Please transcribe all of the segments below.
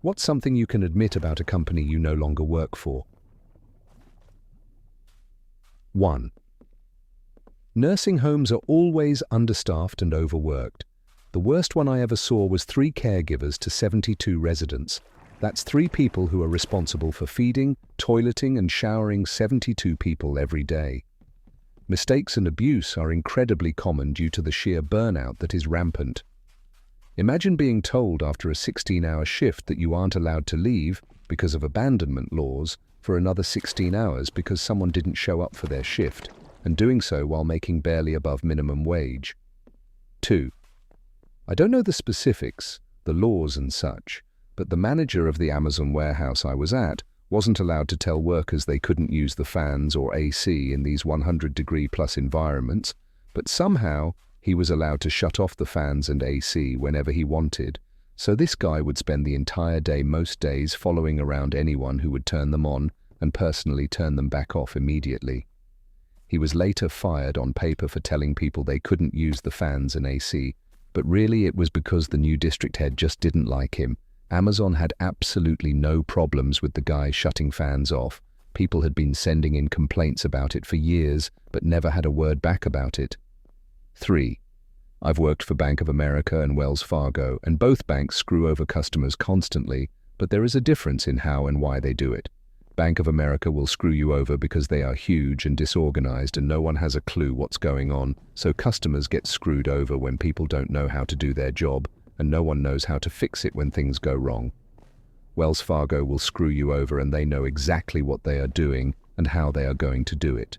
What's something you can admit about a company you no longer work for? 1. Nursing homes are always understaffed and overworked. The worst one I ever saw was 3 caregivers to 72 residents. That's 3 people who are responsible for feeding, toileting and showering 72 people every day. Mistakes and abuse are incredibly common due to the sheer burnout that is rampant. Imagine being told after a 16-hour shift that you aren't allowed to leave because of abandonment laws for another 16 hours because someone didn't show up for their shift, and doing so while making barely above minimum wage. 2. I don't know the specifics, the laws and such, but the manager of the Amazon warehouse I was at wasn't allowed to tell workers they couldn't use the fans or AC in these 100-degree-plus environments, but somehow he was allowed to shut off the fans and AC whenever he wanted, so this guy would spend the entire day most days following around anyone who would turn them on and personally turn them back off immediately. He was later fired on paper for telling people they couldn't use the fans and AC, but really it was because the new district head just didn't like him. Amazon had absolutely no problems with the guy shutting fans off. People had been sending in complaints about it for years, but never had a word back about it. 3. I've worked for Bank of America and Wells Fargo, and both banks screw over customers constantly, but there is a difference in how and why they do it. Bank of America will screw you over because they are huge and disorganized and no one has a clue what's going on, so customers get screwed over when people don't know how to do their job, and no one knows how to fix it when things go wrong. Wells Fargo will screw you over and they know exactly what they are doing and how they are going to do it.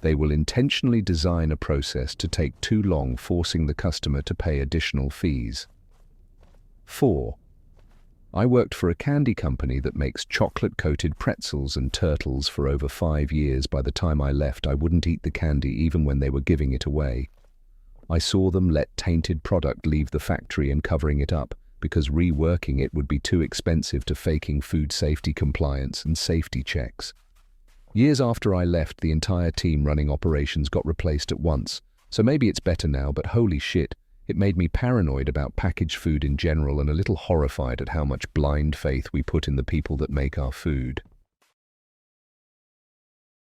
They will intentionally design a process to take too long, forcing the customer to pay additional fees. 4. I worked for a candy company that makes chocolate-coated pretzels and turtles for over 5 years. By the time I left, I wouldn't eat the candy even when they were giving it away. I saw them let tainted product leave the factory and covering it up because reworking it would be too expensive to faking food safety compliance and safety checks. Years after I left, the entire team running operations got replaced at once, so maybe it's better now, but holy shit, it made me paranoid about packaged food in general and a little horrified at how much blind faith we put in the people that make our food.